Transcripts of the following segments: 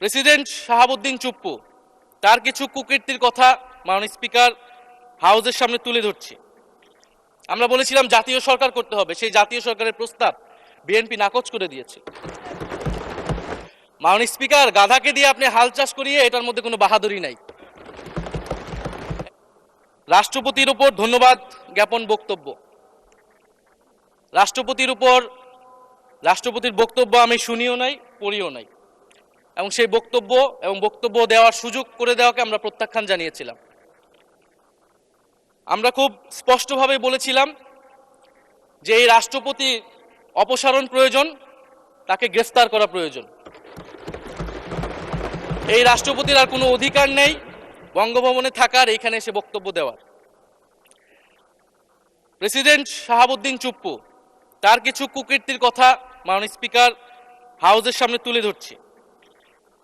President Shahabuddin Chuppu তার কিছু কুকীর্তির কথা মাননীয় স্পিকার হাউসের সামনে তুলে ধরছি। আমরা বলেছিলাম জাতীয় সরকার করতে হবে, সেই জাতীয় সরকারের প্রস্তাব বিএনপি নাকচ করে দিয়েছে। মাননীয় স্পিকার, গাধাকে দিয়ে আপনি হাল চাষ করিয়ে এটার মধ্যে কোনো বাহাদুরি নাই। রাষ্ট্রপতির উপর ধন্যবাদ জ্ঞাপন বক্তব্য, রাষ্ট্রপতির বক্তব্য আমি শুনিও নাই, পড়িও নাই, এবং সেই বক্তব্য দেওয়ার সুযোগ করে দেওয়াকে আমরা প্রত্যাখ্যান জানিয়েছিলাম। আমরা খুব স্পষ্টভাবে বলেছিলাম যে এই রাষ্ট্রপতি অপসারণ প্রয়োজন, তাকে গ্রেফতার করা প্রয়োজন। এই রাষ্ট্রপতির আর কোনো অধিকার নেই বঙ্গভবনে থাকার, এইখানে এসে বক্তব্য দেওয়ার। প্রেসিডেন্ট শাহাবুদ্দিন চুপ্পু তার কিছু কুকীর্তির কথা মাননীয় স্পিকার হাউসের সামনে তুলে ধরছি।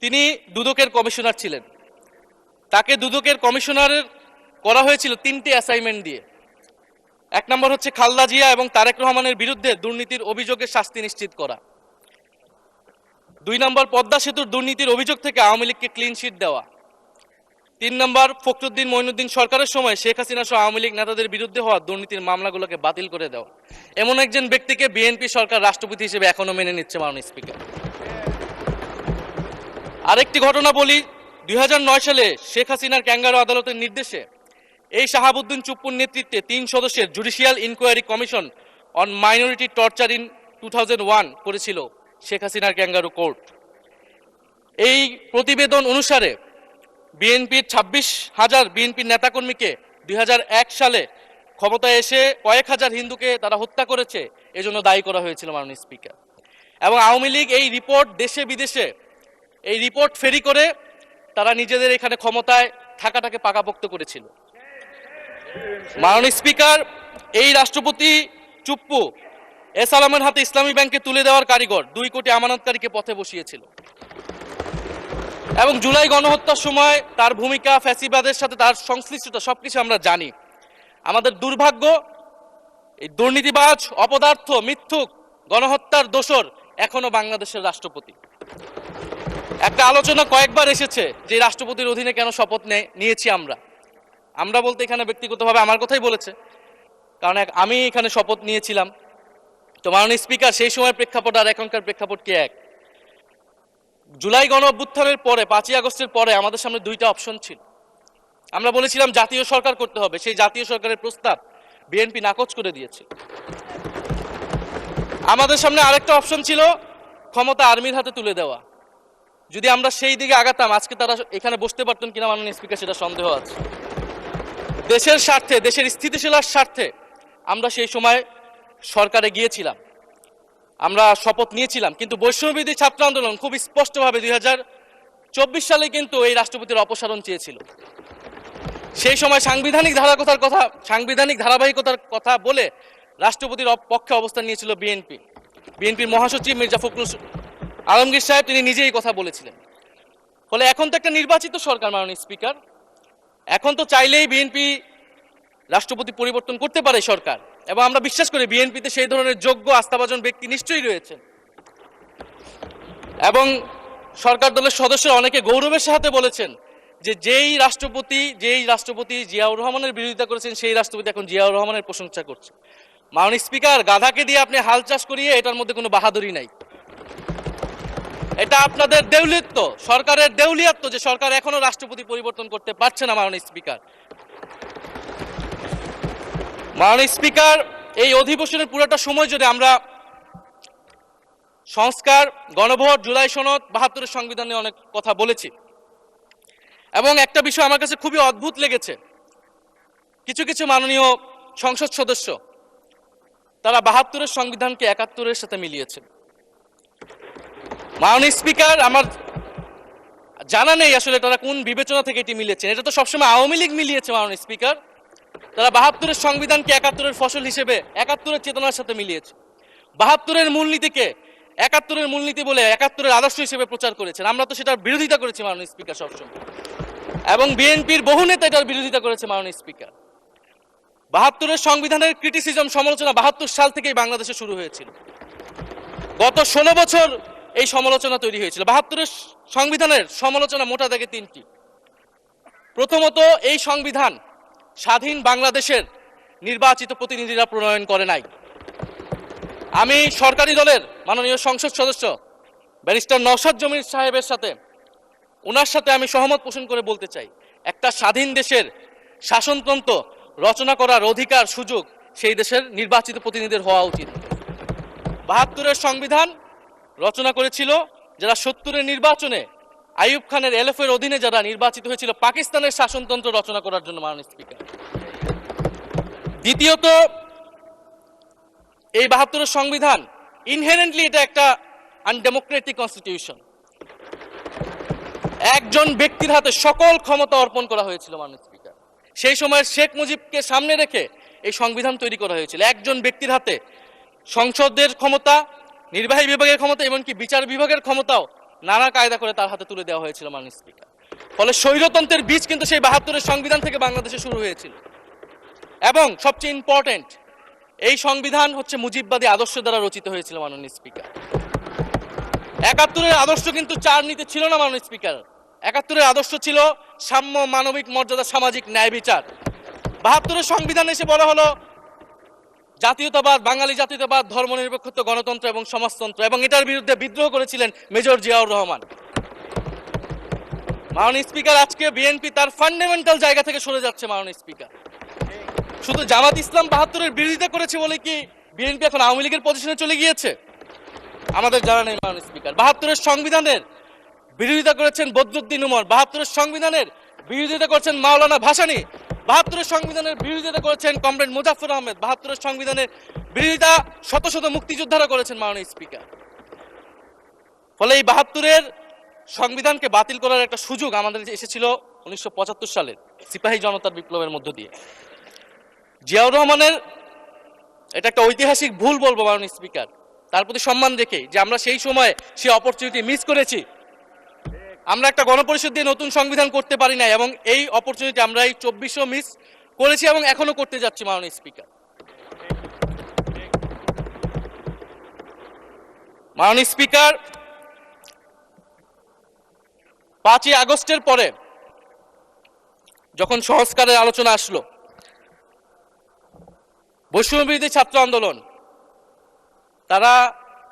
তিনি দুদকের কমিশনার ছিলেন, তাকে দুদকের কমিশনারের করা হয়েছিল 3টি অ্যাসাইনমেন্ট দিয়ে। 1 নম্বর হচ্ছে খালেদা জিয়া এবং তারেক রহমানের বিরুদ্ধে দুর্নীতির অভিযোগের শাস্তি নিশ্চিত করা। 2 নম্বর পদ্মা সেতুর দুর্নীতির অভিযোগ থেকে আওয়ামী লীগকে ক্লিন শিট দেওয়া। 3 নম্বর ফখরুদ্দিন মঈনুদ্দিন সরকারের সময় শেখ হাসিনা সহ আওয়ামী লীগ নেতাদের বিরুদ্ধে হওয়া দুর্নীতির মামলাগুলোকে বাতিল করে দেওয়া। এমন একজন ব্যক্তিকে বিএনপি সরকার রাষ্ট্রপতি হিসেবে এখনো মেনে নিচ্ছে মাননীয় স্পিকার। আরেকটি ঘটনা বলি, 2009 সালে শেখ হাসিনার ক্যাঙ্গারু আদালতের নির্দেশে এই শাহাবুদ্দিন চুপ্পুর নেতৃত্বে 3 সদস্যের judicial inquiry commission on minority torture in 2001 করেছিল শেখ হাসিনার ক্যাঙ্গারু কোর্ট। এই প্রতিবেদন অনুসারে বিএনপির 26,000 বিএনপির নেতাকর্মীকে 2001 সালে ক্ষমতায় এসে কয়েক হাজার হিন্দুকে তারা হত্যা করেছে, এজন্য দায়ী করা হয়েছিল মাননীয় স্পিকার। এবং আওয়ামী লীগ এই রিপোর্ট দেশে বিদেশে এই রিপোর্ট ফেরি করে তারা নিজেদের এখানে ক্ষমতায় থাকাটাকে পাকাপোক্ত করেছিল। মাননীয় স্পিকার, এই রাষ্ট্রপতি চুপ্পু এস আলমের হাতে ইসলামী ব্যাংকে তুলে দেওয়ার কারিগর, 2 কোটি আমানতকারীকে পথে বসিয়েছিল। এবং জুলাই গণহত্যার সময় তার ভূমিকা, ফ্যাসিবাদের সাথে তার সংশ্লিষ্টতা সবকিছু আমরা জানি। আমাদের দুর্ভাগ্য, এই দুর্নীতিবাজ, অপদার্থ, মিথ্যুক, গণহত্যার দোসর এখনো বাংলাদেশের রাষ্ট্রপতি। একটা আলোচনা কয়েকবার এসেছে যে রাষ্ট্রপতির অধীনে কেন শপথ নিয়েছি আমরা বলতে এখানে ব্যক্তিগতভাবে আমার কথাই বলেছে, কারণ আমি এখানে শপথ নিয়েছিলাম। তো মাননীয় স্পিকার, সেই সময়ের প্রেক্ষাপট আর এখনকার প্রেক্ষাপট কি এক? জুলাই গণ অভ্যুত্থানের পরে 5ই আগস্টের পরে আমাদের সামনে 2টা অপশন ছিল। আমরা বলেছিলাম জাতীয় সরকার করতে হবে, সেই জাতীয় সরকারের প্রস্তাব বিএনপি নাকচ করে দিয়েছে। আমাদের সামনে আরেকটা অপশন ছিল ক্ষমতা আর্মির হাতে তুলে দেওয়া। যদি আমরা সেই দিকে আগাতাম, আজকে তারা এখানে বসতে পারতেন কিনা মাননীয় স্পিকার সেটা সন্দেহ আছে। দেশের স্বার্থে, দেশের স্থিতিশীলার স্বার্থে আমরা সেই সময় সরকারে গিয়েছিলাম, আমরা শপথ নিয়েছিলাম। কিন্তু বৈষম্যবিরোধী ছাত্র আন্দোলন খুব স্পষ্টভাবে 2024 সালে কিন্তু এই রাষ্ট্রপতির অপসারণ চেয়েছিল। সেই সময় সাংবিধানিক ধারাবাহিকতার কথা বলে রাষ্ট্রপতির পক্ষে অবস্থান নিয়েছিল বিএনপির মহাসচিব মির্জা ফখরুল আলমগীর সাহেব, তিনি নিজেই কথা বলেছিলেন। ফলে এখন তো একটা নির্বাচিত সরকার মাননীয় স্পিকার, এখন তো চাইলেই বিএনপি রাষ্ট্রপতি পরিবর্তন করতে পারে সরকার, এবং আমরা বিশ্বাস করি বিএনপিতে সেই ধরনের যোগ্য আস্থাভাজন ব্যক্তি নিশ্চয়ই রয়েছে। এবং সরকার দলের সদস্যরা অনেকে গৌরবের সাথে বলেছেন যে যেই রাষ্ট্রপতি জিয়াউর রহমানের বিরোধিতা করেছেন, সেই রাষ্ট্রপতি এখন জিয়াউর রহমানের প্রশংসা করছে। মাননীয় স্পিকার, গাধাকে দিয়ে আপনি হাল চাষ করিয়ে এটার মধ্যে কোনো বাহাদুরি নাই। এটা আপনাদের দেউলিয়াত্ব, সরকারের দেউলিয়াত্ব যে সরকার এখনো রাষ্ট্রপতি পরিবর্তন করতে পারছে না। মাননীয় স্পিকার, এই অধিবেশনের পুরোটা সময় যদি আমরা সংস্কার, গণভোট, জুলাই সনদ, 72-এর সংবিধান নিয়ে অনেক কথা বলেছি, এবং একটা বিষয় আমার কাছে খুবই অদ্ভুত লেগেছে, কিছু মাননীয় সংসদ সদস্য তারা 72-এর সংবিধানকে 71-এর সাথে মিলিয়েছেন। মাননীয় স্পিকার, আমার জানা নেই আসলে তারা কোন বিবেচনা থেকে এটি মিলিয়েছেন। এটা তো সবসময় আওয়ামী লীগ মিলিয়েছে মাননীয় স্পিকার। তারা 72-এর সংবিধানকে 71-এর ফসল হিসেবে 71-এর চেতনার সাথে মিলিয়েছে। 72-এর মূলনীতিকে 71-এর মূলনীতি বলে 71-এর আদর্শ হিসেবে প্রচার করেছেন। আমরা তো সেটার বিরোধিতা করেছি মাননীয় স্পিকার সবসময়, এবং বিএনপির বহু নেতা এটার বিরোধিতা করেছে মাননীয় স্পিকার। 72-এর সংবিধানের ক্রিটিসিজম, সমালোচনা 72 সাল থেকেই বাংলাদেশে শুরু হয়েছিল। গত 16 বছর এই সমালোচনা তৈরি হয়েছিল। ৭২-এর সংবিধানের সমালোচনা মোটা দাগে তিনটি। প্রথমত, এই সংবিধান স্বাধীন বাংলাদেশের নির্বাচিত প্রতিনিধিরা প্রণয়ন করে নাই। আমি সরকারি দলের মাননীয় সংসদ সদস্য ব্যারিস্টার নওশাদ জমির সাহেবের সাথে ওনার সাথে আমি সহমত পোষণ করে বলতে চাই, একটা স্বাধীন দেশের শাসনতন্ত্র রচনা করার অধিকার সুযোগ সেই দেশের নির্বাচিত প্রতিনিধিদের হওয়া উচিত। ৭২-এর সংবিধান রচনা করেছিল যারা ৭০-এর নির্বাচনে আইয়ুব খানের এলএফের অধীনে যারা নির্বাচিত হয়েছিল পাকিস্তানের শাসনতন্ত্র রচনা করার জন্য, মাননীয় স্পিকার। দ্বিতীয়ত, এই ৭২-এর সংবিধান ইনহেরেন্টলি এটা একটা আনডেমোক্রেটিক কনস্টিটিউশন। একজন ব্যক্তির হাতে সকল ক্ষমতা অর্পণ করা হয়েছিল, মাননীয় স্পিকার। সেই সময় শেখ মুজিবকে সামনে রেখে এই সংবিধান তৈরি করা হয়েছিল। একজন ব্যক্তির হাতে সংসদের ক্ষমতা, নির্বাহী বিভাগের ক্ষমতা, এমনকি বিচার বিভাগের ক্ষমতাও নানা কায়দা করে তার হাতে তুলে দেওয়া হয়েছিল, মাননীয় স্পিকার। ফলে স্বৈরতন্ত্রের বীজ কিন্তু সেই ৭২-এর সংবিধান থেকে বাংলাদেশে শুরু হয়েছিল। এবং সবচেয়ে ইম্পর্টেন্ট, এই সংবিধান হচ্ছে মুজিববাদী আদর্শ দ্বারা রচিত হয়েছিল, মাননীয় স্পিকার। ৭১-এর আদর্শ কিন্তু চার নীতি ছিল না, মাননীয় স্পিকার। ৭১-এর আদর্শ ছিল সাম্য, মানবিক মর্যাদা, সামাজিক ন্যায় বিচার। ৭২-এর সংবিধানে এসে বলা হলো জাতীয়তাবাদ, বাঙালি জাতীয়তাবাদ, ধর্মনিরপেক্ষত্ব, গণতন্ত্র এবং সমাজতন্ত্র, এবং এটার বিরুদ্ধে বিদ্রোহ করেছিলেন মেজর জিয়াউর রহমান। মাননীয় স্পিকার, আজকে বিএনপি তার ফান্ডামেন্টাল জায়গা থেকে সরে যাচ্ছে, মাননীয় স্পিকার। শুধু জামাত ইসলাম ৭২-এর বিরোধিতা করেছে বলে কি বিএনপি এখন আওয়ামী লীগের পজিশনে চলে গিয়েছে? আমাদের জানা নেই, মাননীয় স্পিকার। ৭২-এর সংবিধানের বিরোধিতা করেছেন বদরুদ্দিন উমর, ৭২-এর সংবিধানের বিরোধিতা করেছেন মাওলানা ভাসানী, ৭২-এর সংবিধানের বিরোধিতা করেছেন কমরেড মুজাফফর আহমেদ, ৭২-এর সংবিধানের বিরোধিতা শত শত মুক্তিযোদ্ধারা করেছেন, মাননীয় স্পিকার। ফলে এই ৭২-এর সংবিধানকে বাতিল করার একটা সুযোগ আমাদের এসেছিল ১৯৭৫ সালের সিপাহী জনতার বিপ্লবের মধ্য দিয়ে। জিয়াউর রহমানের এটা একটা ঐতিহাসিক ভুল বলবো, মাননীয় স্পিকার, তার প্রতি সম্মান রেখে, যে আমরা সেই সময় সেই অপরচুনিটি মিস করেছি। আমরা একটা গণপরিষদ দিয়ে নতুন সংবিধান করতে পারি না, এবং এই অপরচুনিটি আমরা এই ২৪০০ মিস করেছি এবং এখনো করতে যাচ্ছি, মাননীয় স্পিকার। মাননীয় স্পিকার, ৫ই আগস্টের পরে যখন সংস্কারের আলোচনা আসলো, বৈষম্যবিরোধী ছাত্র আন্দোলন তারা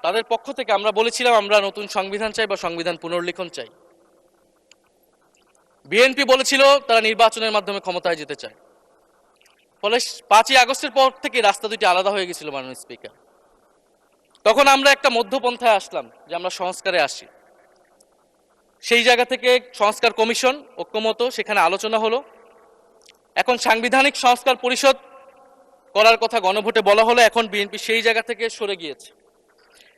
তাদের পক্ষ থেকে আমরা বলেছিলাম আমরা নতুন সংবিধান চাই বা সংবিধান পুনর্লিখন চাই। বিএনপি বলেছিল তারা নির্বাচনের মাধ্যমে ক্ষমতায় যেতে চায়। ফলে ৫ই আগস্টের পর থেকে রাস্তা দুটি আলাদা হয়ে গেছিল, মাননীয় স্পিকার। তখন আমরা একটা মধ্যপন্থায় আসলাম যে আমরা সংস্কারে আসি। সেই জায়গা থেকে সংস্কার কমিশন ঐক্যমত, সেখানে আলোচনা হলো। এখন সাংবিধানিক সংস্কার পরিষদ করার কথা গণভোটে বলা হলো। এখন বিএনপি সেই জায়গা থেকে সরে গিয়েছে।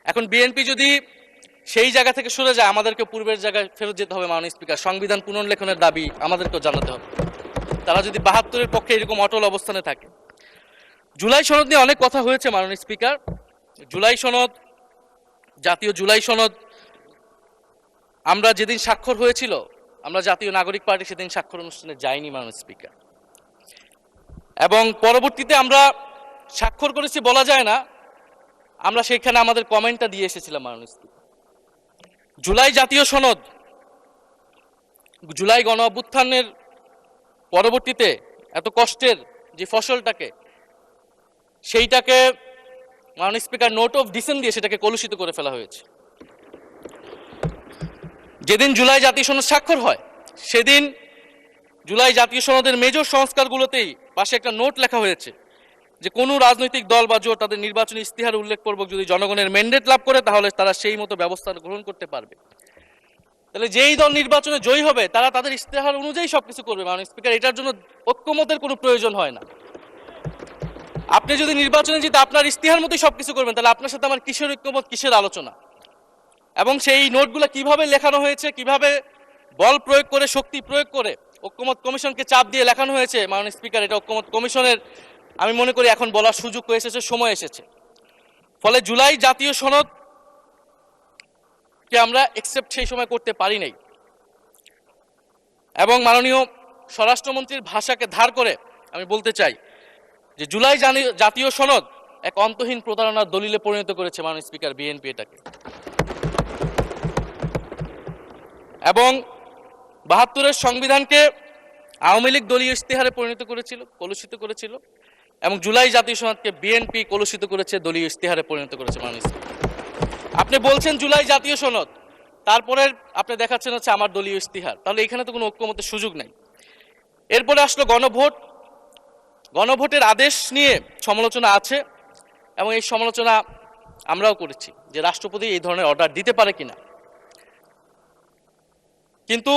এখন বিএনপি যদি সেই জায়গা থেকে সরে যায়, আমাদেরকে পূর্বের জায়গায় ফেরত যেতে হবে, মাননীয় স্পিকার। সংবিধান পুনর্লেখনের দাবি আমাদেরকেও জানাতে হবে। তারা যদি ৭২-এর পক্ষে এরকম অটল অবস্থানে থাকে। জুলাই সনদ নিয়ে অনেক কথা হয়েছে, মাননীয় স্পিকার। জুলাই সনদ, জাতীয় জুলাই সনদ, আমরা যেদিন স্বাক্ষর হয়েছিল, আমরা জাতীয় নাগরিক পার্টি সেদিন স্বাক্ষর অনুষ্ঠানে যাইনি, মাননীয় স্পিকার। এবং পরবর্তীতে আমরা স্বাক্ষর করেছি বলা যায় না, আমরা সেখানে আমাদের কমেন্টটা দিয়ে এসেছিলাম, মাননীয় স্পিকার। জুলাই জাতীয় সনদ, জুলাই গণ অভ্যুত্থানের পরবর্তীতে এত কষ্টের যে ফসলটাকে, সেইটাকে মাননীয় স্পিকার নোট অফ ডিসেন্ট দিয়ে সেটাকে কলুষিত করে ফেলা হয়েছে। যেদিন জুলাই জাতীয় সনদ স্বাক্ষর হয়, সেদিন জুলাই জাতীয় সনদের মেজর সংস্কারগুলোতেই পাশে একটা নোট লেখা হয়েছে যে কোনো রাজনৈতিক দল বা জোট তাদের নির্বাচনী ইস্তিহার উল্লেখপূর্বক যদি জনগণের ম্যান্ডেট লাভ করে, তাহলে তারা সেই মতো ব্যবস্থা গ্রহণ করতে পারবে। তাহলে যেই দল নির্বাচনে জয়ী হবে তারা তাদের ইস্তেহার অনুযায়ী সবকিছু করবে, মাননীয় স্পিকার। এটার জন্য ঐক্যমতের কোনো প্রয়োজন হয় না। আপনি যদি নির্বাচনে জিতে আপনার ইস্তেহার মতোই সবকিছু করবেন, তাহলে আপনার সাথে আমার কিসের ঐক্যমত, কিসের আলোচনা? এবং সেই নোটগুলো কিভাবে লেখানো হয়েছে, কিভাবে বল প্রয়োগ করে, শক্তি প্রয়োগ করে ঐক্যমত কমিশনকে চাপ দিয়ে লেখানো হয়েছে, মাননীয় স্পিকার, এটা ঐক্যমত কমিশনের আমি মনে করি এখন বলার সুযোগ হয়ে এসেছে, সময় এসেছে। ফলে জুলাই জাতীয় সনদ কে আমরা একসেপ্ট সেই সময় করতে পারি নাই। এবং মাননীয় স্বরাষ্ট্রমন্ত্রীর ভাষাকে ধার করে আমি বলতে চাই যে জুলাই জাতীয় সনদ এক অন্তহীন প্রতারণার দলিলে পরিণত করেছে, মাননীয় স্পিকার, বিএনপি এটাকে। এবং ৭২-এর সংবিধানকে আওয়ামী লীগ দলীয় ইশতেহারে পরিণত করেছিল, কলুষিত করেছিল, এবং জুলাই জাতীয় সনদকে বিএনপি কলুষিত করেছে, দলীয় ইশতেহারে পরিণত করেছে মানুষ। আপনি বলছেন জুলাই জাতীয় সনদ, তারপরে আপনি দেখাচ্ছেন হচ্ছে আমার দলীয় ইশতেহার, তাহলে এখানে তো কোনো ঐক্যমতের সুযোগ নেই। এরপরে আসলো গণভোট। গণভোটের আদেশ নিয়ে সমালোচনা আছে এবং এই সমালোচনা আমরাও করেছি যে রাষ্ট্রপতি এই ধরনের অর্ডার দিতে পারে কিনা। কিন্তু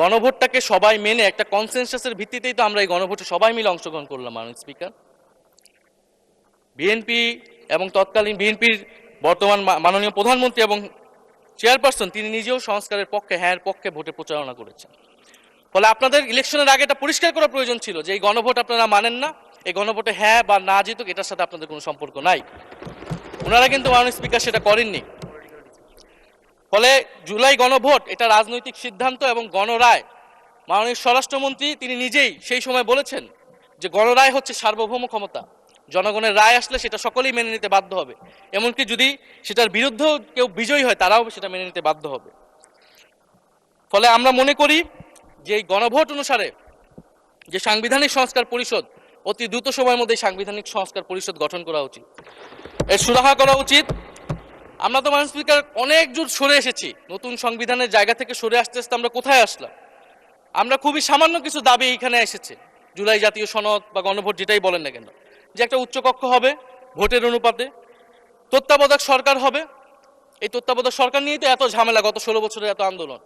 গণভোটটাকে সবাই মেনে একটা কনসেনসাসের ভিত্তিতেই তো আমরা এই গণভোটে সবাই মিলে অংশগ্রহণ করলাম মাননীয় স্পিকার। বিএনপি এবং তৎকালীন বিএনপির বর্তমান মাননীয় প্রধানমন্ত্রী এবং চেয়ারপারসন তিনি নিজেও সংস্কারের পক্ষে, হ্যাঁ পক্ষে ভোটে প্রচারণা করেছেন। ফলে আপনাদের ইলেকশনের আগে এটা পরিষ্কার করা প্রয়োজন ছিল যে এই গণভোট আপনারা মানেন না, এই গণভোটে হ্যাঁ বা না জিতুক এটার সাথে আপনাদের কোনো সম্পর্ক নাই। ওনারা কিন্তু মাননীয় স্পিকার সেটা করেননি। ফলে জুলাই গণভোট এটা রাজনৈতিক সিদ্ধান্ত এবং গণরায়। মাননীয় স্বরাষ্ট্রমন্ত্রী তিনি নিজেই সেই সময় বলেছেন যে গণরায় হচ্ছে সার্বভৌম ক্ষমতা, জনগণের রায় আসলে সেটা সকলেই মেনে নিতে বাধ্য হবে, এমনকি যদি সেটার বিরুদ্ধেও কেউ বিজয়ী হয় তারাও সেটা মেনে নিতে বাধ্য হবে। ফলে আমরা মনে করি যে এই গণভোট অনুসারে যে সাংবিধানিক সংস্কার পরিষদ অতি দ্রুত সময়ের মধ্যে সাংবিধানিক সংস্কার পরিষদ গঠন করা উচিত, এর সুরাহা করা উচিত। আমরা তো মাননীয় স্পিকার অনেক দূর সরে এসেছি, নতুন সংবিধানের জায়গা থেকে সরে আসতে আসতে আমরা কোথায় আসলাম? আমরা খুবই সামান্য কিছু দাবি এখানে এসেছে, জুলাই জাতীয় সনদ বা গণভোট যেটাই বলেন না কেন, যে একটা উচ্চকক্ষ হবে ভোটের অনুপাতে, তত্ত্বাবধায়ক সরকার হবে। এই তত্ত্বাবধায়ক সরকার নিয়েই তো এত ঝামেলা, গত 16 বছরের এত আন্দোলন।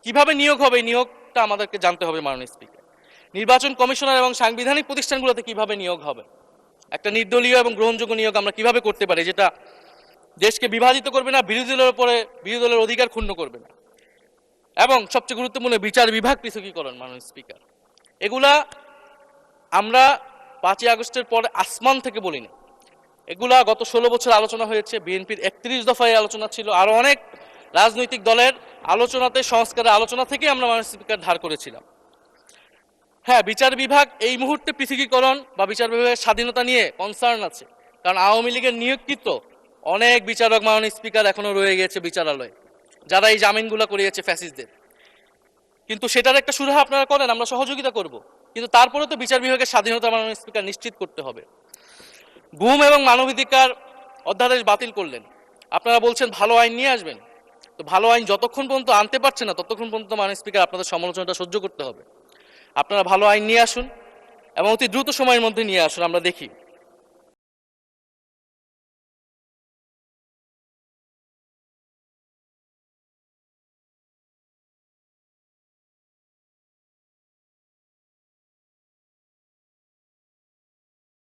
কিভাবে নিয়োগ হবে এই নিয়োগটা আমাদেরকে জানতে হবে মাননীয় স্পিকার। নির্বাচন কমিশনার এবং সাংবিধানিক প্রতিষ্ঠানগুলোতে কিভাবে নিয়োগ হবে, একটা নির্দলীয় এবং গ্রহণযোগ্য নিয়োগ আমরা কিভাবে করতে পারি যেটা দেশকে বিভাজিত করবে না, বিরোধী দলের অধিকার ক্ষুণ্ণ করবে না, এবং সবচেয়ে গুরুত্বপূর্ণ বিচার বিভাগ পৃথকীকরণ মাননীয় স্পিকার। এগুলা আমরা 5ই আগস্টের পরে আসমান থেকে বলিনি, এগুলা গত 16 বছর আলোচনা হয়েছে। বিএনপির 31 দফায় আলোচনা ছিল, আরো অনেক রাজনৈতিক দলের আলোচনাতে, সংস্কারের আলোচনা থেকে আমরা মাননীয় স্পিকার ধার করেছিলাম। হ্যাঁ, বিচার বিভাগ এই মুহূর্তে পৃথকীকরণ বা বিচার বিভাগের স্বাধীনতা নিয়ে কনসার্ন আছে, কারণ আওয়ামী লীগের নিয়োগকৃত অনেক বিচারক মাননীয় স্পিকার এখনো রয়ে গেছে বিচারালয়ে, যারা এই জামিনগুলো করিয়েছে ফ্যাসিস্টদের। কিন্তু সেটার একটা সুরাহা আপনারা করেন, আমরা সহযোগিতা করব, কিন্তু তারপরে তো বিচার বিভাগের স্বাধীনতা মাননীয় স্পিকার নিশ্চিত করতে হবে। গুম এবং মানবাধিকার অধ্যাদেশ বাতিল করলেন, আপনারা বলছেন ভালো আইন নিয়ে আসবেন। তো ভালো আইন যতক্ষণ পর্যন্ত আনতে পারছে না ততক্ষণ পর্যন্ত মাননীয় স্পিকার আপনাদের সমালোচনাটা সহ্য করতে হবে। আপনারা ভালো আইন নিয়ে আসুন এবং অতি দ্রুত সময়ের মধ্যে নিয়ে আসুন, আমরা দেখি।